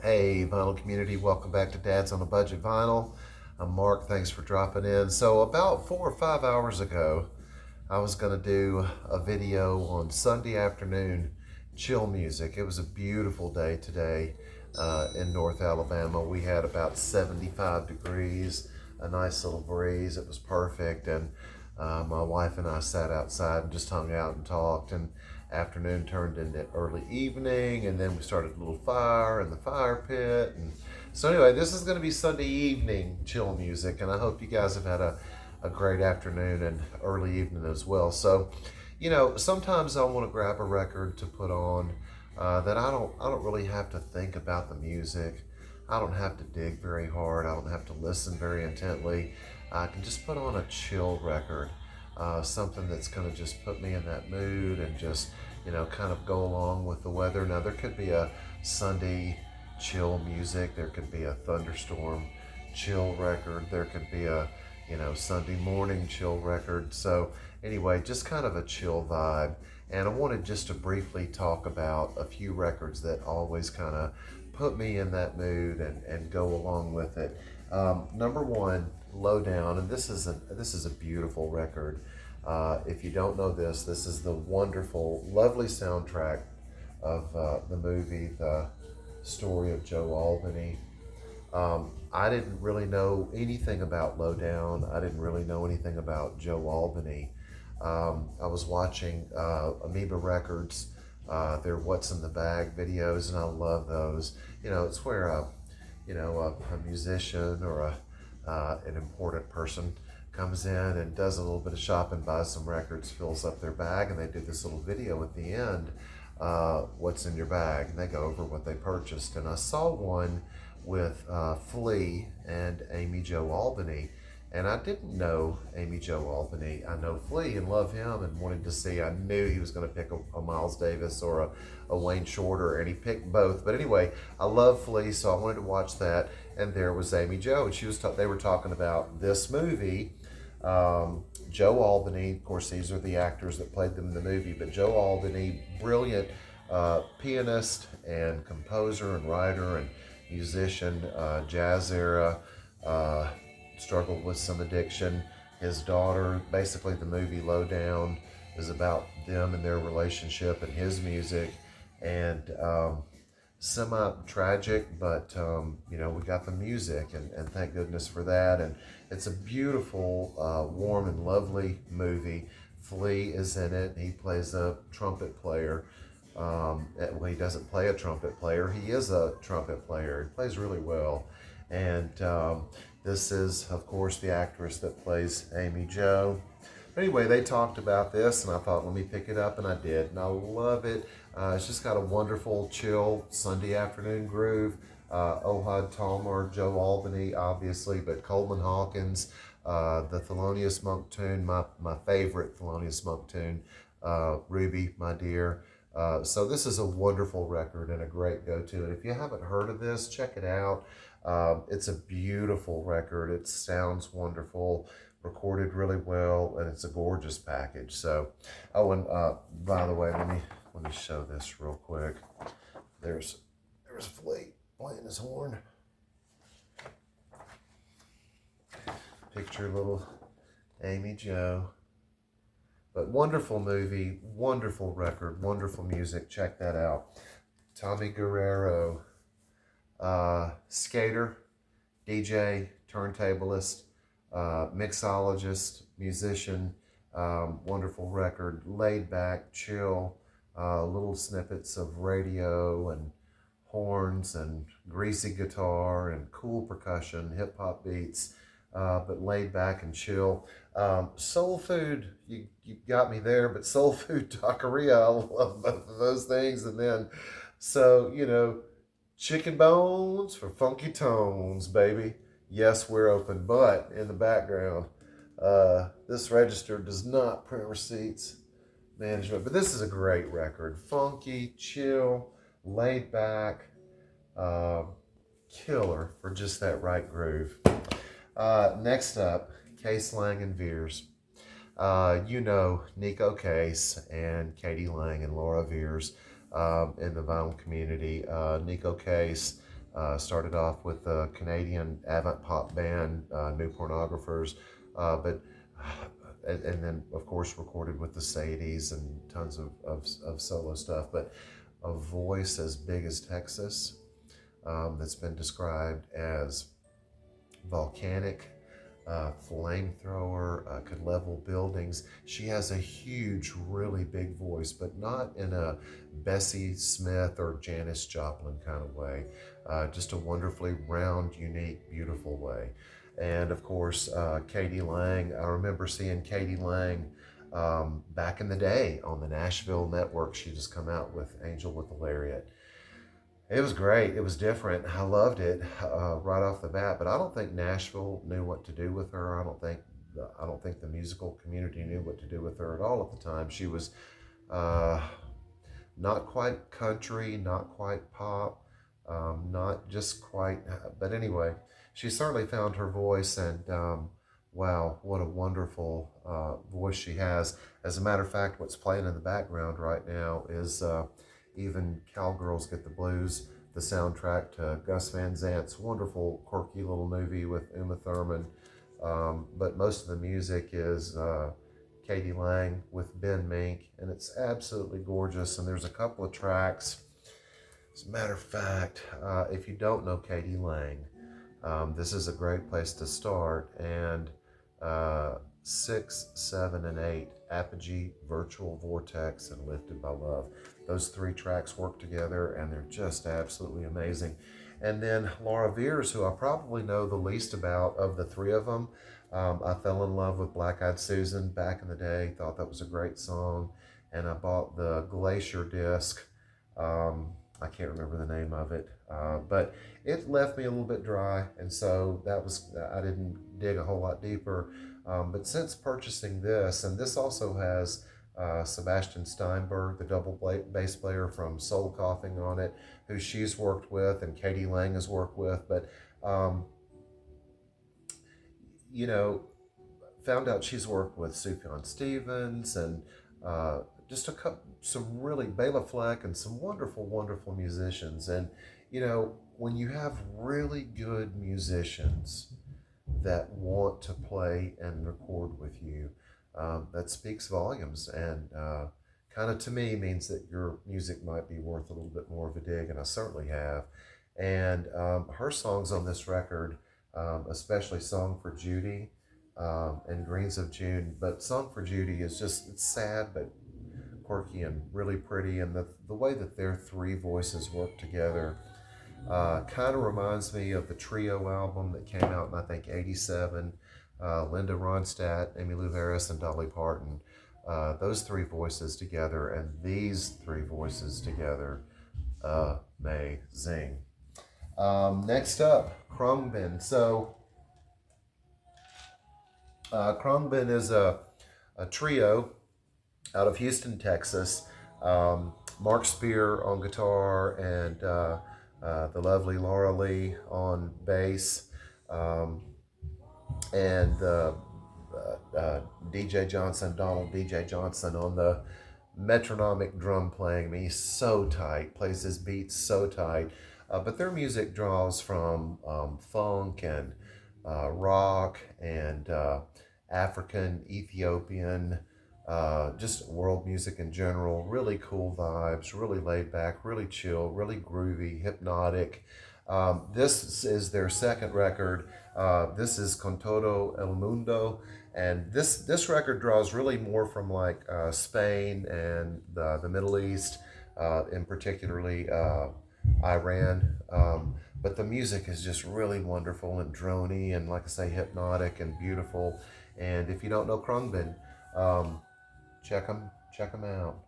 Hey, vinyl community, welcome back to Dad's on a Budget Vinyl. I'm Mark, thanks for dropping in. So, about 4 or 5 hours ago, I was going to do a video on Sunday afternoon chill music. It was a beautiful day today in North Alabama. We had about 75 degrees, a nice little breeze. It was perfect. And my wife and I sat outside and just hung out and talked. And afternoon turned into early evening. And then we started a little fire in the fire pit. And so, anyway, this is going to be Sunday evening chill music. And I hope you guys have had a great afternoon and early evening as well. So, sometimes I want to grab a record to put on that I don't really have to think about the music. I don't have to dig very hard. I don't have to listen very intently. I can just put on a chill record, something that's going to just put me in that mood and just, kind of go along with the weather. Now, there could be a Sunday chill music. There could be a thunderstorm chill record. There could be a Sunday morning chill record. So anyway, just kind of a chill vibe. And I wanted just to briefly talk about a few records that always kind of put me in that mood and go along with it. Number one, Lowdown, and this is a beautiful record. If you don't know this, this is the wonderful, lovely soundtrack of the movie, The Story of Joe Albany. I didn't really know anything about Lowdown. I didn't really know anything about Joe Albany. I was watching Amoeba Records, their What's in the Bag videos, and I love those. It's where a musician or an important person comes in and does a little bit of shopping, buys some records, fills up their bag, and they do this little video at the end, what's in your bag, and they go over what they purchased. And I saw one with Flea and Amy Joe Albany. And I didn't know Amy Joe Albany. I know Flea and love him and wanted to see. I knew he was going to pick a Miles Davis or a Wayne Shorter, and he picked both. But anyway, I love Flea, so I wanted to watch that. And there was Amy Joe, and they were talking about this movie. Joe Albany, of course, these are the actors that played them in the movie, but Joe Albany, brilliant pianist and composer and writer and musician, jazz era, struggled with some addiction. His daughter, basically the movie Lowdown is about them and their relationship and his music, and semi-tragic, but we got the music, and thank goodness for that. And it's a beautiful, warm and lovely movie. Flea is in it. He plays a trumpet player. Well, he doesn't play a trumpet player. He is a trumpet player. He plays really well. And this is, of course, the actress that plays Amy Joe. But anyway, they talked about this, and I thought, let me pick it up, and I did. And I love it. It's just got a wonderful, chill Sunday afternoon groove. Ohad Talmor, Joe Albany, obviously, but Coleman Hawkins, the Thelonious Monk tune, my favorite Thelonious Monk tune, Ruby, My Dear. So this is a wonderful record and a great go-to. And if you haven't heard of this, check it out. It's a beautiful record. It sounds wonderful, recorded really well, and it's a gorgeous package. So, and by the way, let me show this real quick. There's Flea playing his horn. Picture little Amy Joe. But wonderful movie, wonderful record, wonderful music. Check that out. Tommy Guerrero, skater, DJ, turntablist, mixologist, musician. Wonderful record, laid back, chill, little snippets of radio and horns and greasy guitar and cool percussion, hip hop beats. But laid back and chill. Soul food, you got me there, but soul food taqueria, I love both of those things. And then, so, chicken bones for funky tones, baby. Yes, we're open, but in the background, this register does not print receipts management, but this is a great record. Funky, chill, laid back, killer for just that right groove. Next up, Case Lang and Veers. Nico Case and Katie Lang and Laura Veers in the vinyl community. Nico Case Started off with the Canadian avant pop band, New Pornographers, but and then of course recorded with the Sadies and tons of solo stuff. But a voice as big as Texas, that's been described as volcanic, flamethrower, could level buildings. She has a huge, really big voice, but not in a Bessie Smith or Janis Joplin kind of way. Just a wonderfully round, unique, beautiful way. And of course, Katie Lang. I remember seeing Katie Lang back in the day on the Nashville network. She just come out with Angel with the Lariat. It was great. It was different. I loved it right off the bat. But I don't think Nashville knew what to do with her. I don't think the musical community knew what to do with her at all at the time. She was uh, not quite country, not quite pop, not just quite. But anyway, she certainly found her voice, and wow, what a wonderful voice she has. As a matter of fact, what's playing in the background right now is Even Cowgirls Get the Blues, the soundtrack to Gus Van Zant's wonderful, quirky little movie with Uma Thurman. But most of the music is Katie Lang with Ben Mink, and it's absolutely gorgeous. And there's a couple of tracks. As a matter of fact, if you don't know Katie Lang, this is a great place to start. And 6, 7, and 8, Apogee, Virtual Vortex, and Lifted by Love. Those three tracks work together, and they're just absolutely amazing. And then Laura Veers, who I probably know the least about of the three of them. I fell in love with Black Eyed Susan back in the day, thought that was a great song, and I bought the Glacier disc. I can't remember the name of it, but it left me a little bit dry, and so I didn't dig a whole lot deeper. But since purchasing this, and this also has Sebastian Steinberg, the double bass player from Soul Coughing on it, who she's worked with and Katie Lang has worked with, but you know, found out she's worked with Sufjan Stevens and just some really Bela Fleck and some wonderful, wonderful musicians. And you know, when you have really good musicians that want to play and record with you, that speaks volumes, and kind of to me means that your music might be worth a little bit more of a dig, and I certainly have. And her songs on this record, especially Song for Judy and Greens of June, but Song for Judy is it's sad but quirky and really pretty, and the way that their three voices work together kind of reminds me of the Trio album that came out in, I think, '87. Linda Ronstadt, Emmylou Harris, and Dolly Parton. Those three voices together, and these three voices together, amazing. Next up, Krungman. So, Krungman is a trio out of Houston, Texas. Mark Spear on guitar, and the lovely Laura Lee on bass, and DJ Johnson, Donald DJ Johnson, on the metronomic drum playing. I mean, he's so tight, plays his beats so tight. But their music draws from funk and rock and African, Ethiopian, just world music in general. Really cool vibes, really laid back, really chill, really groovy, hypnotic. This is their second record. This is Con Todo El Mundo, and this record draws really more from like Spain and the Middle East, in particularly Iran. But the music is just really wonderful and drony, and like I say, hypnotic and beautiful. And if you don't know Krungman, check them out.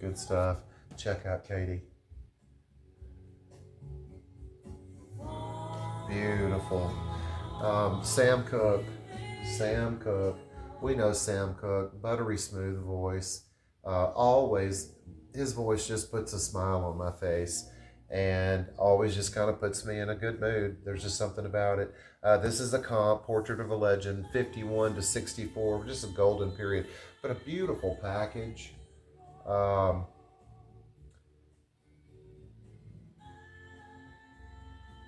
Good stuff. Check out Katie. Beautiful. Sam Cooke. Sam Cooke. We know Sam Cooke. Buttery smooth voice. Always, his voice just puts a smile on my face, and always just kind of puts me in a good mood. There's just something about it. This is a comp, Portrait of a Legend, 51 to 64, just a golden period, but a beautiful package.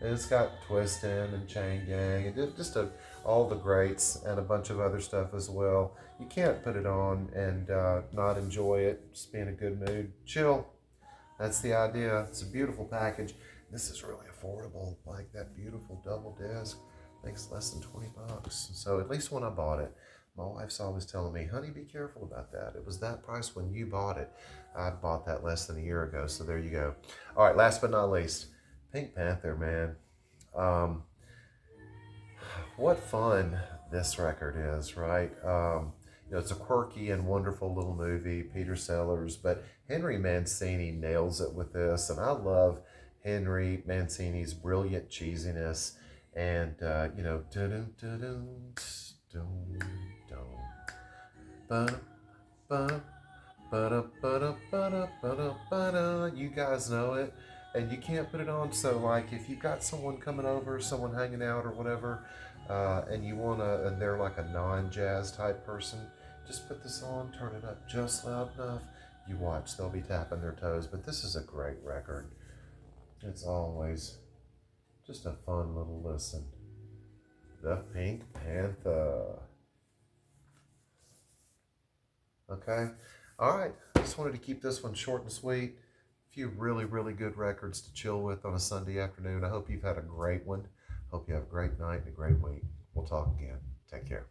And it's got Twistin' and Chain Gang and just all the greats and a bunch of other stuff as well. You can't put it on and not enjoy it, just be in a good mood. Chill. That's the idea. It's a beautiful package. This is really affordable, like that beautiful double disc. I think it's less than 20 bucks. So at least when I bought it, my wife's always telling me, honey, be careful about that. It was that price when you bought it. I bought that less than a year ago, so there you go. All right, last but not least, Pink Panther, man. What fun this record is, right? It's a quirky and wonderful little movie, Peter Sellers, but Henry Mancini nails it with this, and I love Henry Mancini's brilliant cheesiness, and dun dun dun dun dun dun ba ba. You guys know it, and you can't put it on. So, like, if you've got someone coming over, someone hanging out, or whatever, and and they're like a non-jazz type person, just put this on, turn it up just loud enough. You watch, they'll be tapping their toes. But this is a great record. It's always just a fun little listen. The Pink Panther. Okay. All right. I just wanted to keep this one short and sweet. A few really, really good records to chill with on a Sunday afternoon. I hope you've had a great one. Hope you have a great night and a great week. We'll talk again. Take care.